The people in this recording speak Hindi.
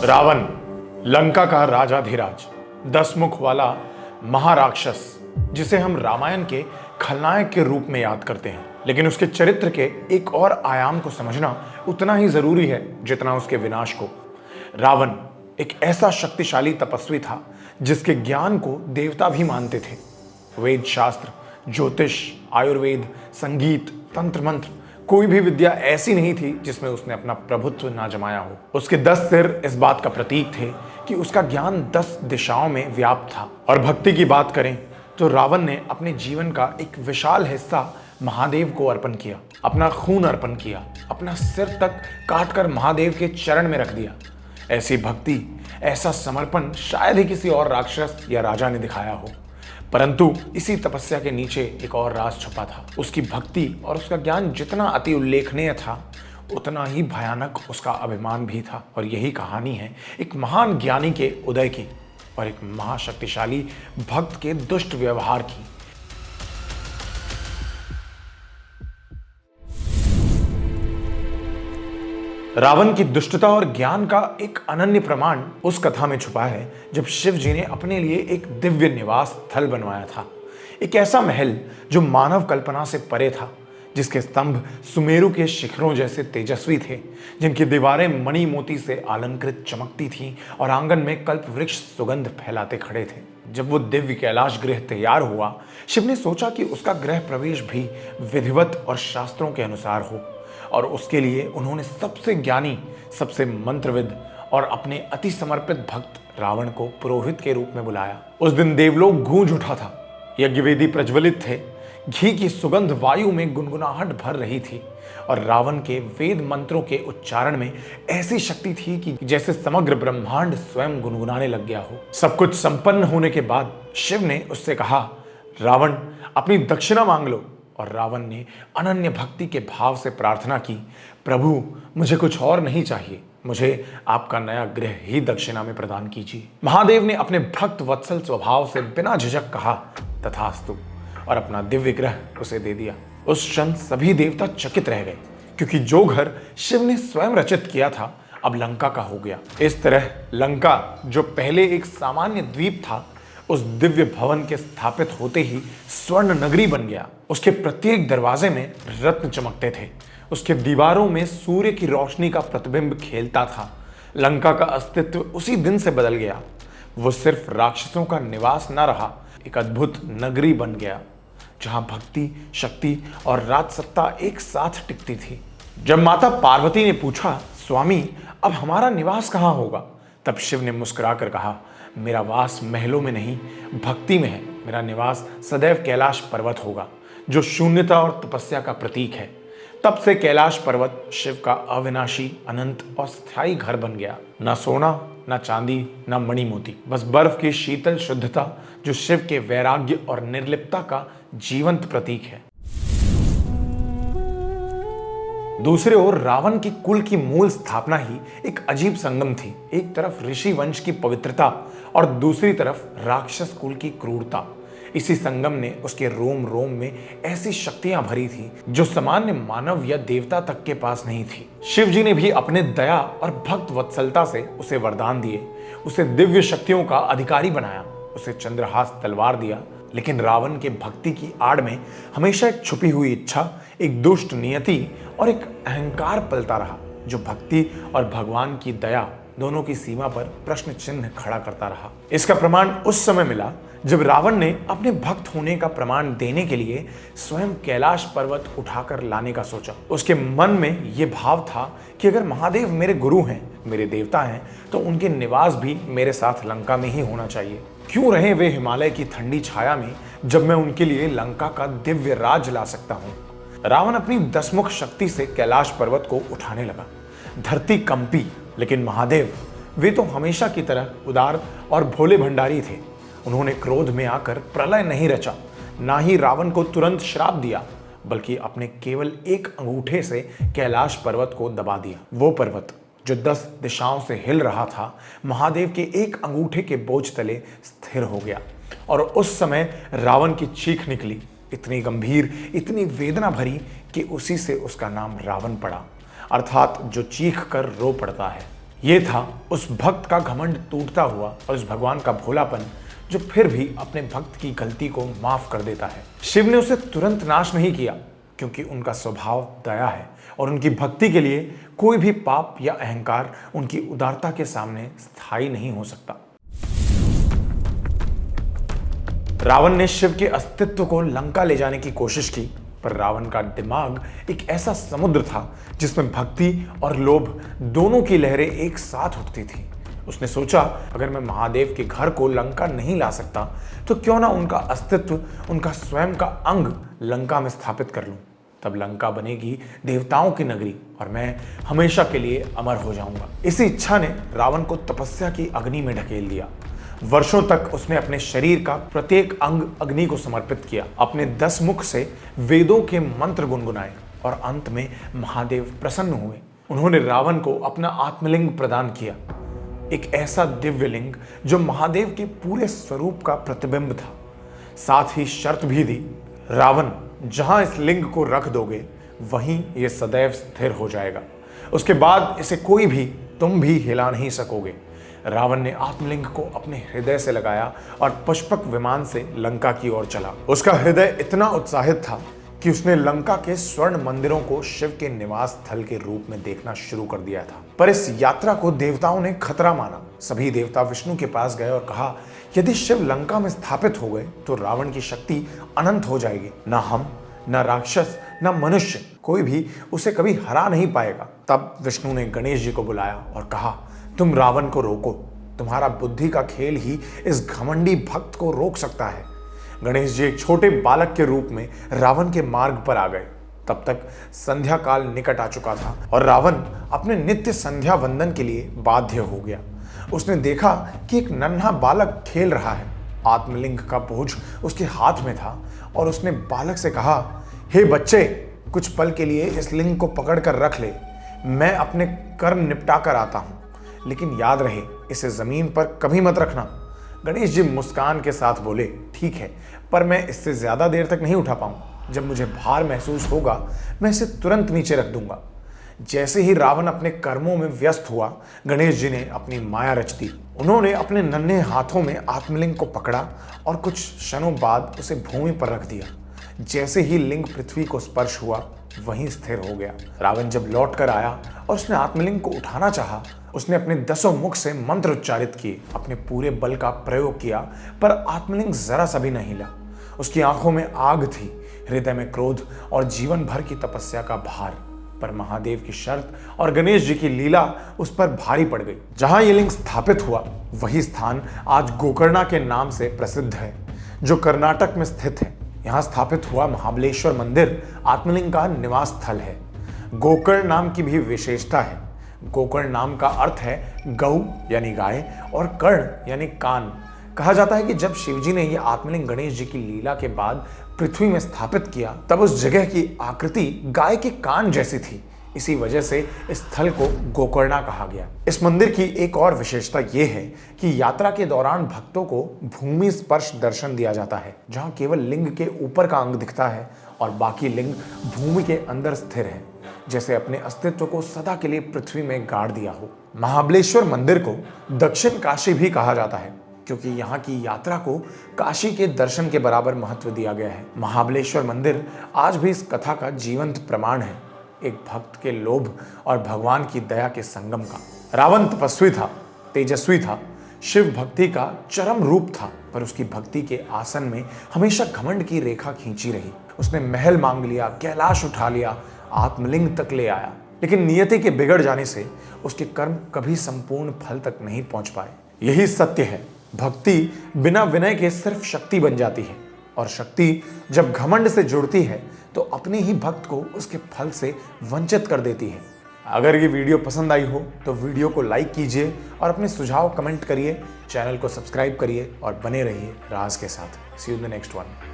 रावण, लंका का राजाधिराज, 10 मुख वाला महाराक्षस, जिसे हम रामायण के खलनायक के रूप में याद करते हैं। लेकिन उसके चरित्र के एक और आयाम को समझना उतना ही जरूरी है जितना उसके विनाश को। रावण एक ऐसा शक्तिशाली तपस्वी था जिसके ज्ञान को देवता भी मानते थे। वेद शास्त्र, ज्योतिष, आयुर्वेद, संगीत, तंत्र मंत्र, कोई भी विद्या ऐसी नहीं थी जिसमें उसने अपना प्रभुत्व ना जमाया हो। उसके 10 सिर इस बात का प्रतीक थे कि उसका ज्ञान 10 दिशाओं में व्याप्त था। और भक्ति की बात करें तो रावण ने अपने जीवन का एक विशाल हिस्सा महादेव को अर्पण किया, अपना खून अर्पण किया, अपना सिर तक काटकर महादेव के चरण में रख दिया। ऐसी भक्ति, ऐसा समर्पण शायद ही किसी और राक्षस या राजा ने दिखाया हो। परंतु इसी तपस्या के नीचे एक और राज छुपा था। उसकी भक्ति और उसका ज्ञान जितना अति उल्लेखनीय था, उतना ही भयानक उसका अभिमान भी था। और यही कहानी है एक महान ज्ञानी के उदय की और एक महाशक्तिशाली भक्त के दुष्ट व्यवहार की। रावण की दुष्टता और ज्ञान का एक अनन्य प्रमाण उस कथा में छुपा है जब शिव जी ने अपने लिए एक दिव्य निवास स्थल बनवाया था। एक ऐसा महल जो मानव कल्पना से परे था, जिसके स्तंभ सुमेरु के शिखरों जैसे तेजस्वी थे, जिनकी दीवारें मणि मोती से अलंकृत चमकती थीं और आंगन में कल्प वृक्ष सुगंध फैलाते खड़े थे। जब वो दिव्य कैलाश गृह तैयार हुआ, शिव ने सोचा कि उसका गृह प्रवेश भी विधिवत और शास्त्रों के अनुसार हो। और उसके लिए उन्होंने सबसे ज्ञानी, सबसे मंत्रविद और अपने अति समर्पित भक्त रावण को पुरोहित के रूप में बुलाया। उस दिन देवलोक गूंज उठा था, यज्ञवेदी प्रज्वलित थे, घी की सुगंध वायु में गुनगुनाहट भर रही थी और रावण के वेद मंत्रों के उच्चारण में ऐसी शक्ति थी कि जैसे समग्र ब्रह्मांड स्वयं गुनगुनाने लग गया हो। सब कुछ संपन्न होने के बाद शिव ने उससे कहा, रावण, अपनी दक्षिणा मांग लो। और रावण ने अनन्य भक्ति के भाव से प्रार्थना की, प्रभु, मुझे कुछ और नहीं चाहिए, मुझे आपका नया गृह ही दक्षिणा में प्रदान कीजिए। महादेव ने अपने भक्त वत्सल स्वभाव से बिना झिझक कहा, तथास्तु, और अपना दिव्य ग्रह उसे दे दिया। उस क्षण सभी देवता चकित रह गए, क्योंकि जो घर शिव ने स्वयं रचित किया था अब लंका का हो गया। इस तरह लंका, जो पहले एक सामान्य द्वीप था, उस दिव्य भवन के स्थापित होते ही स्वर्ण नगरी बन गया। उसके प्रत्येक दरवाजे में रत्न चमकते थे, उसके दीवारों में सूर्य की रोशनी का प्रतिबिंब खेलता था। लंका का अस्तित्व उसी दिन से बदल गया। वो सिर्फ राक्षसों का निवास न रहा, एक अद्भुत नगरी बन गया, जहां भक्ति, शक्ति और राजसत्ता एक साथ टिकती थी। जब माता पार्वती ने पूछा, स्वामी, अब हमारा निवास कहाँ होगा, तब शिव ने मुस्कुराकर कहा, मेरा वास महलों में नहीं, भक्ति में है। मेरा निवास सदैव कैलाश पर्वत होगा, जो शून्यता और तपस्या का प्रतीक है। तब से कैलाश पर्वत शिव का अविनाशी, अनंत और स्थायी घर बन गया। ना सोना, ना चांदी, ना मणि मोती, बस बर्फ की शीतल शुद्धता, जो शिव के वैराग्य और निर्लिप्तता का जीवंत प्रतीक है। दूसरी ओर रावण की कुल की मूल स्थापना ही एक अजीब संगम थी। एक तरफ ऋषि वंश की पवित्रता और दूसरी तरफ राक्षस कुल की क्रूरता। इसी संगम ने उसके रोम रोम में ऐसी शक्तियां भरी थी जो सामान्य मानव या देवता तक के पास नहीं थी। शिव जी ने भी अपने दया और भक्त वत्सलता से उसे वरदान दिए, उसे दिव्य शक्तियों का अधिकारी बनाया, उसे चंद्रहास तलवार दिया। लेकिन रावण के भक्ति की आड़ में हमेशा एक छुपी हुई इच्छा, एक दुष्ट नियति और एक अहंकार पलता रहा, जो भक्ति और भगवान की दया दोनों की सीमा पर प्रश्न चिन्ह खड़ा करता रहा। इसका प्रमाण उस समय मिला जब रावण ने अपने भक्त होने का प्रमाण देने के लिए स्वयं कैलाश पर्वत उठाकर लाने का सोचा। उसके मन में यह भाव था कि अगर महादेव मेरे गुरु हैं, मेरे देवता हैं, तो उनके निवास भी मेरे साथ लंका में ही होना चाहिए। क्यों रहे वे हिमालय की ठंडी छाया में, जब मैं उनके लिए लंका का दिव्य राज ला सकता हूँ। रावण अपनी 10 मुख शक्ति से कैलाश पर्वत को उठाने लगा। धरती कंपी, लेकिन महादेव, वे तो हमेशा की तरह उदार और भोले भंडारी थे। उन्होंने क्रोध में आकर प्रलय नहीं रचा, ना ही रावण को तुरंत श्राप दिया, बल्कि अपने केवल एक अंगूठे से कैलाश पर्वत को दबा दिया। वो पर्वत जो 10 दिशाओं से हिल रहा था, महादेव के एक अंगूठे के बोझ तले स्थिर हो गया। और उस समय रावण की चीख निकली, इतनी गंभीर, इतनी वेदना भरी कि उसी से उसका नाम रावण पड़ा, अर्थात जो चीख कर रो पड़ता है। ये था उस भक्त का घमंड टूटता हुआ और उस भगवान का भोलापन जो फिर भी अपने भक्त की गलती को माफ कर देता है। शिव ने उसे तुरंत नाश नहीं किया क्योंकि उनका स्वभाव दया है और उनकी भक्ति के लिए कोई भी पाप या अहंकार उनकी उदारता के सामने स्थायी नहीं हो सकता। रावण ने शिव के अस्तित्व को लंका ले जाने की कोशिश की, पर रावण का दिमाग एक ऐसा समुद्र था जिसमें भक्ति और लोभ दोनों की लहरें एक साथ उठती थी। उसने सोचा, अगर मैं महादेव के घर को लंका नहीं ला सकता तो क्यों ना उनका अस्तित्व, उनका स्वयं का अंग लंका में स्थापित कर लूं। तब लंका बनेगी देवताओं की नगरी और मैं हमेशा के लिए अमर हो जाऊंगा। इसी इच्छा ने रावण को तपस्या की अग्नि में ढकेल दिया। वर्षों तक उसने अपने शरीर का प्रत्येक अंग अग्नि को समर्पित किया, अपने 10 मुख से वेदों के मंत्र गुनगुनाए और अंत में महादेव प्रसन्न हुए। उन्होंने रावण को अपना आत्मलिंग प्रदान किया, एक ऐसा दिव्य लिंग जो महादेव के पूरे स्वरूप का प्रतिबिंब था। साथ ही शर्त भी दी, रावण जहां इस लिंग को रख दोगे वहीं यह सदैव स्थिर हो जाएगा, उसके बाद इसे कोई भी, तुम भी हिला नहीं सकोगे। रावण ने आत्मलिंग को अपने हृदय से लगाया और पुष्पक विमान से लंका की ओर चला। उसका हृदय इतना उत्साहित था कि उसने लंका के स्वर्ण मंदिरों को शिव के निवास स्थल के रूप में देखना शुरू कर दिया था। पर इस यात्रा को देवताओं ने खतरा माना। सभी देवता विष्णु के पास गए और कहा, यदि शिव लंका में स्थापित हो गए तो रावण की शक्ति अनंत हो जाएगी। ना हम, ना राक्षस, ना मनुष्य, कोई भी उसे कभी हरा नहीं पाएगा। तब विष्णु ने गणेश जी को बुलाया और कहा, तुम रावण को रोको, तुम्हारा बुद्धि का खेल ही इस घमंडी भक्त को रोक सकता है। गणेश जी एक छोटे बालक के रूप में रावण के मार्ग पर आ गए। तब तक संध्या काल निकट आ चुका था और रावण अपने नित्य संध्या वंदन के लिए बाध्य हो गया। उसने देखा कि एक नन्हा बालक खेल रहा है। आत्मलिंग का बोझ उसके हाथ में था और उसने बालक से कहा, हे बच्चे, कुछ पल के लिए इस लिंग को पकड़ कर रख ले, मैं अपने कर्म निपटा कर आता हूं, लेकिन याद रहे इसे जमीन पर कभी मत रखना। गणेश जी मुस्कान के साथ बोले, ठीक है, पर मैं इससे ज्यादा देर तक नहीं उठा पाऊं। जब मुझे भार महसूस होगा मैं इसे तुरंत नीचे रख दूंगा। जैसे ही रावण अपने कर्मों में व्यस्त हुआ, गणेश जी ने अपनी माया रच दी। उन्होंने अपने नन्हे हाथों में आत्मलिंग को पकड़ा और कुछ क्षणों बाद उसे भूमि पर रख दिया। जैसे ही लिंग पृथ्वी को स्पर्श हुआ वहीं स्थिर हो गया। रावण जब लौट कर आया और उसने आत्मलिंग को उठाना चाहा, उसने अपने 10 मुख से मंत्र उच्चारित किए, अपने पूरे बल का प्रयोग किया, पर आत्मलिंग जरा सा भी नहीं हिला। उसकी आंखों में आग थी, हृदय में क्रोध और जीवन भर की तपस्या का भार। पर महादेव की शर्त और गणेश जी की लीला उस पर भारी पड़ गई। जहां यह लिंग स्थापित हुआ वही स्थान आज गोकर्णा के नाम से प्रसिद्ध है, जो कर्नाटक में स्थित है। यहाँ स्थापित हुआ महाबलेश्वर मंदिर आत्मलिंग का निवास स्थल है। गोकर्ण नाम की भी विशेषता है। गोकर्ण नाम का अर्थ है गौ यानी गाय और कर्ण यानी कान। कहा जाता है कि जब शिवजी ने यह आत्मलिंग गणेश जी की लीला के बाद पृथ्वी में स्थापित किया, तब उस जगह की आकृति गाय के कान जैसी थी। इसी वजह से इस स्थल को गोकर्णा कहा गया। इस मंदिर की एक और विशेषता यह है कि यात्रा के दौरान भक्तों को भूमि स्पर्श दर्शन दिया जाता है, जहां केवल लिंग के ऊपर का अंग दिखता है और बाकी लिंग भूमि के अंदर स्थिर है, जैसे अपने अस्तित्व को सदा के लिए पृथ्वी में गाड़ दिया हो। महाबलेश्वर मंदिर को दक्षिण काशी भी कहा जाता है, क्योंकि यहाँ की यात्रा को काशी के दर्शन के बराबर महत्व दिया गया है। महाबलेश्वर मंदिर आज भी इस कथा का जीवंत प्रमाण है, एक भक्त के लोभ और भगवान की दया के संगम का। रावण तपस्वी था, तेजस्वी था, शिव भक्ति का चरम रूप था, पर उसकी भक्ति के आसन में हमेशा घमंड की रेखा खींची रही। उसने महल मांग लिया, कैलाश उठा लिया, आत्मलिंग तक ले आया, लेकिन नियति के बिगड़ जाने से उसके कर्म कभी संपूर्ण फल तक नहीं पहुंच पाए। यही सत्य है, भक्ति बिना विनय के सिर्फ शक्ति बन जाती है, और शक्ति जब घमंड से जुड़ती है तो अपने ही भक्त को उसके फल से वंचित कर देती है। अगर ये वीडियो पसंद आई हो तो वीडियो को लाइक कीजिए और अपने सुझाव कमेंट करिए, चैनल को सब्सक्राइब करिए और बने रहिए राज के साथ। See you in the next one.